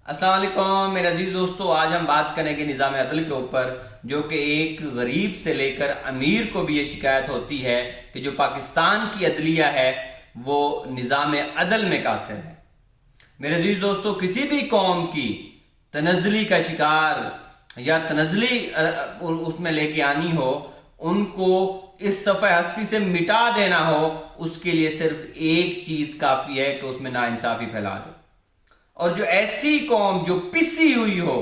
अस्सलाम वालेकुम मेरे अजीज दोस्तों, आज हम बात करेंगे निज़ाम अदल के ऊपर, जो कि एक गरीब से लेकर अमीर को भी ये शिकायत होती है कि जो पाकिस्तान की अदलिया है वो निज़ाम अदल में कासिर है। मेरे अजीज दोस्तों, किसी भी कौम की तनज़्ज़ुली का शिकार या तनज़्ज़ुली उसमें लेके आनी हो, उनको इस सफ़े हस्ती से मिटा देना हो, उसके लिए सिर्फ एक चीज़ काफ़ी है कि उसमें नाइंसाफ़ी फैला दो। और जो ऐसी कौम जो पिसी हुई हो,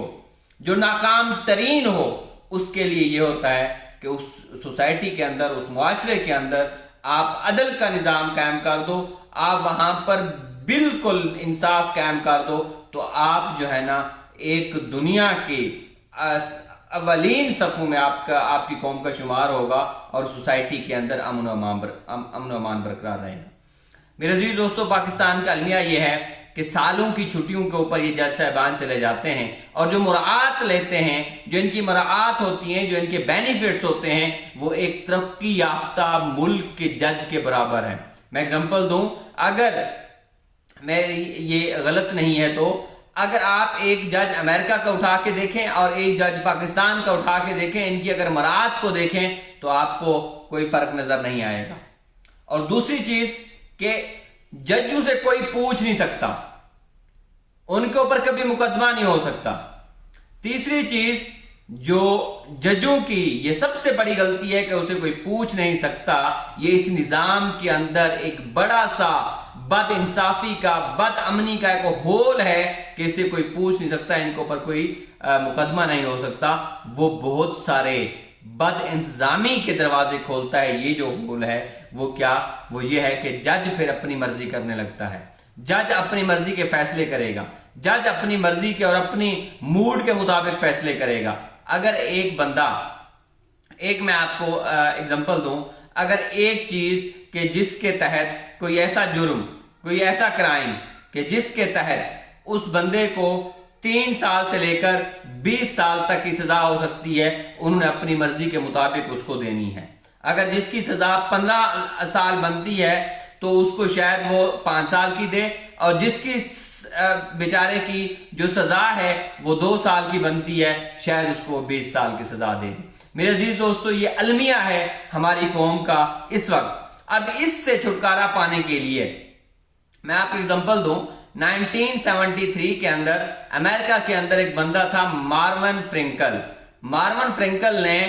जो नाकाम तरीन हो, उसके लिए यह होता है कि उस सोसाइटी के अंदर, उस मुआशरे के अंदर आप अदल का निज़ाम कायम कर दो, आप वहां पर बिल्कुल इंसाफ कायम कर दो, तो आप जो है ना एक दुनिया के अवलीन सफ़ों में आपकी कौम का शुमार होगा और सोसाइटी के अंदर अमन व अमान बरकरार रहेगा। मेरे अजीज दोस्तों, पाकिस्तान का अलमिया यह है कि सालों की छुट्टियों के ऊपर ये जज साहबान चले जाते हैं और जो मुराआत लेते हैं, जो इनकी मुराआत होती हैं, जो इनके बेनिफिट्स होते हैं, वो एक तरक्की याफ्ता मुल्क के जज के बराबर है। मैं एग्जांपल दूं, अगर मैं ये गलत नहीं है तो अगर आप एक जज अमेरिका का उठा के देखें और एक जज पाकिस्तान का उठा के देखें, इनकी अगर मुराआत को देखें तो आपको कोई फर्क नजर नहीं आएगा। और दूसरी चीज कि जजों से कोई पूछ नहीं सकता, उनके ऊपर कभी मुकदमा नहीं हो सकता। तीसरी चीज, जो जजों की ये सबसे बड़ी गलती है कि उसे कोई पूछ नहीं सकता। ये इस निजाम के अंदर एक बड़ा सा बद इंसाफी का, बद अमनी का एक होल है कि इसे कोई पूछ नहीं सकता, इनके ऊपर कोई मुकदमा नहीं हो सकता। वो बहुत सारे बद इंतजामी के दरवाजे खोलता है। ये जो होल है वो क्या, वो ये है कि जज फिर अपनी मर्जी करने लगता है। जज अपनी मर्जी के फैसले करेगा, जज अपनी मर्जी के और अपनी मूड के मुताबिक फैसले करेगा। अगर एक बंदा, एक मैं आपको एग्जांपल दूं, अगर एक चीज के जिसके तहत कोई ऐसा जुर्म, कोई ऐसा क्राइम कि जिसके तहत उस बंदे को 3 साल से लेकर 20 साल तक की सजा हो सकती है, उन्होंने अपनी मर्जी के मुताबिक उसको देनी है। अगर जिसकी सजा 15 साल बनती है तो उसको शायद वो 5 साल की दे, और जिसकी बेचारे की जो सजा है वो 2 साल की बनती है, शायद उसको 20 साल की सजा दे दे। मेरे अजीज दोस्तों, ये अलमिया है हमारी कौम का इस वक्त। अब इससे छुटकारा पाने के लिए मैं आपको एग्जांपल दूं, 1973 के अंदर अमेरिका के अंदर एक बंदा था मार्वन फ्रिंकल। मार्वन फ्रिंकल ने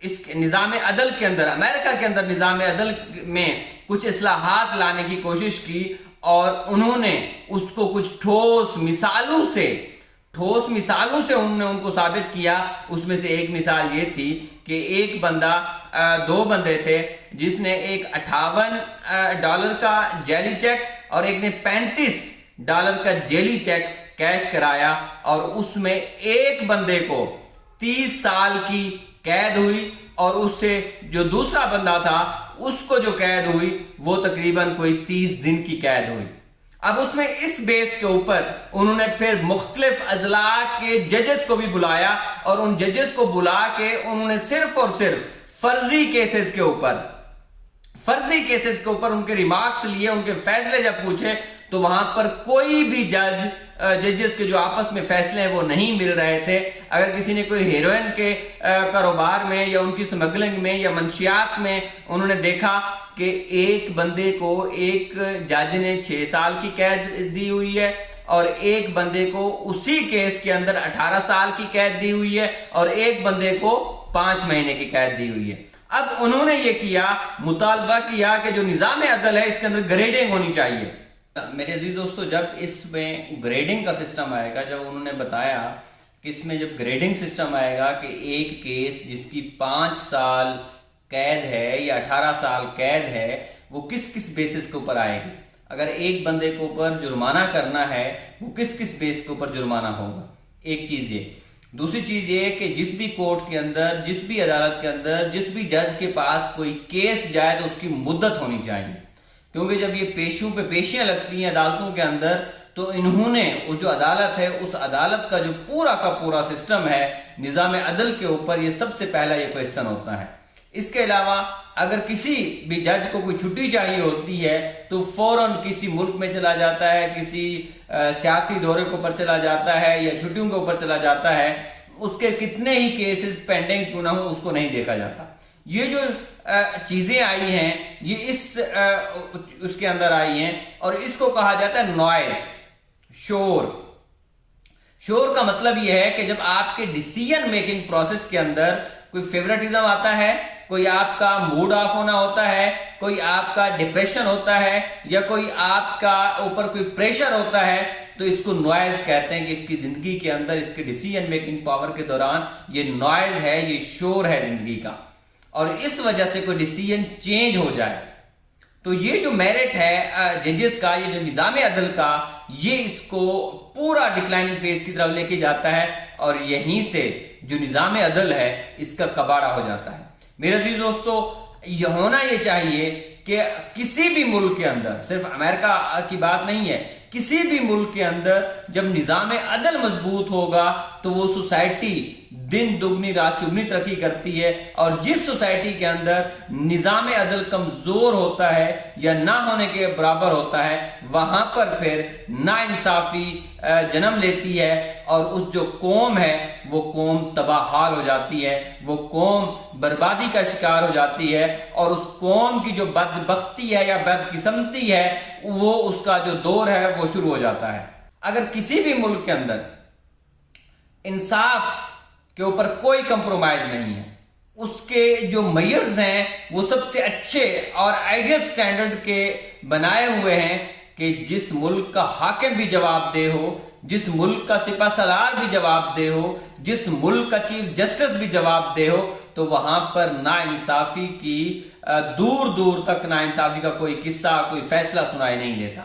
इस निज़ाम अदल के अंदर, अमेरिका के अंदर निज़ाम अदल में कुछ इस्लाहात लाने की कोशिश की और उन्होंने उसको कुछ ठोस मिसालों से उन्होंने उनको साबित किया। उसमें से एक मिसाल ये थी कि एक बंदा, 2 बंदे थे, जिसने एक $58 का जेली चेक और एक ने $35 का जेली चेक कैश कराया, और उसमें एक बंदे को 30 साल की कैद हुई और उससे जो दूसरा बंदा था उसको जो कैद हुई वो तकरीबन कोई 30 दिन की कैद हुई। अब उसमें इस बेस के ऊपर उन्होंने फिर मुख्तलिफ अजला के जजेस को भी बुलाया और उन जजेस को बुला के उन्होंने सिर्फ और सिर्फ फर्जी केसेस के ऊपर उनके रिमार्क्स लिए, उनके फैसले जब पूछे तो वहां पर कोई भी जजेस के जो आपस में फैसले हैं वो नहीं मिल रहे थे। अगर किसी ने कोई हेरोइन के कारोबार में या उनकी स्मगलिंग में या मंशियात में उन्होंने देखा कि एक बंदे को एक जज ने 6 साल की कैद दी हुई है और एक बंदे को उसी केस के अंदर 18 साल की कैद दी हुई है और एक बंदे को 5 महीने की कैद दी हुई है। अब उन्होंने ये किया, मुतालबा किया कि जो निज़ाम अदल है इसके अंदर ग्रेडिंग होनी चाहिए। मेरे अजीज दोस्तों, जब इसमें ग्रेडिंग का सिस्टम आएगा, जब उन्होंने बताया कि इसमें जब ग्रेडिंग सिस्टम आएगा कि एक केस जिसकी 5 साल कैद है या 18 साल कैद है, वो किस किस बेसिस के ऊपर आएगी। अगर एक बंदे के ऊपर जुर्माना करना है, वो किस किस बेस के ऊपर जुर्माना होगा। एक चीज ये। दूसरी चीज ये कि जिस भी कोर्ट के अंदर, जिस भी अदालत के अंदर, जिस भी जज के पास कोई केस जाए तो उसकी मुद्दत होनी चाहिए, क्योंकि जब ये पेशियों पे पेशियां लगती हैं अदालतों के अंदर, तो इन्होंने वो जो अदालत है, उस अदालत का जो पूरा का पूरा सिस्टम है निज़ाम अदल के ऊपर, ये सबसे पहला ये क्वेश्चन होता है। اس کے علاوہ اگر کسی بھی جج کو کوئی چھٹی چاہیے ہوتی ہے تو فوراً کسی ملک میں چلا جاتا ہے، کسی سیاحتی دورے کے اوپر چلا جاتا ہے یا چھٹیوں کے اوپر چلا جاتا ہے، اس کے کتنے ہی کیسز پینڈنگ کیوں نہ ہوں اس کو نہیں دیکھا جاتا۔ یہ جو چیزیں آئی ہیں یہ اس کے اندر آئی ہیں، اور اس کو کہا جاتا ہے نوائز، شور۔ شور کا مطلب یہ ہے کہ جب آپ کے ڈیسیژن میکنگ پروسیس کے اندر کوئی فیورٹزم آتا ہے، کوئی آپ کا موڈ آف ہونا ہوتا ہے، کوئی آپ کا ڈپریشن ہوتا ہے، یا کوئی آپ کا اوپر کوئی پریشر ہوتا ہے، تو اس کو نوائز کہتے ہیں کہ اس کی زندگی کے اندر، اس کے ڈیسیژن میکنگ پاور کے دوران یہ نوائز ہے، یہ شور ہے زندگی کا، اور اس وجہ سے کوئی ڈیسیژن چینج ہو جائے تو یہ جو میرٹ ہے ججز کا، یہ جو نظام عدل کا، یہ اس کو پورا ڈکلائننگ فیز کی طرف لے کے جاتا ہے، اور یہیں سے جو نظام عدل ہے اس کا کباڑا ہو جاتا ہے۔ میرے عزیز دوستو، یہ ہونا یہ چاہیے کہ کسی بھی ملک کے اندر، صرف امریکہ کی بات نہیں ہے، کسی بھی ملک کے اندر جب نظام عدل مضبوط ہوگا تو وہ سوسائٹی دن دگنی رات چگنی ترقی کرتی ہے، اور جس سوسائٹی کے اندر نظام عدل کمزور ہوتا ہے یا نہ ہونے کے برابر ہوتا ہے، وہاں پر پھر ناانصافی جنم لیتی ہے، اور اس جو قوم ہے وہ قوم تباہ حال ہو جاتی ہے، وہ قوم بربادی کا شکار ہو جاتی ہے، اور اس قوم کی جو بدبختی ہے یا بدقسمتی ہے، وہ اس کا جو دور ہے وہ شروع ہو جاتا ہے۔ اگر کسی بھی ملک کے اندر انصاف کے اوپر کوئی کمپرومائز نہیں ہے، اس کے جو میئرز ہیں وہ سب سے اچھے اور آئیڈیل سٹینڈرڈ کے بنائے ہوئے ہیں کہ جس ملک کا حاکم بھی جواب دہ ہو، جس ملک کا سپہ سالار بھی جواب دہ ہو، جس ملک کا چیف جسٹس بھی جواب دہ ہو، تو وہاں پر ناانصافی کی دور دور تک ناانصافی کا کوئی قصہ، کوئی فیصلہ سنائی نہیں دیتا۔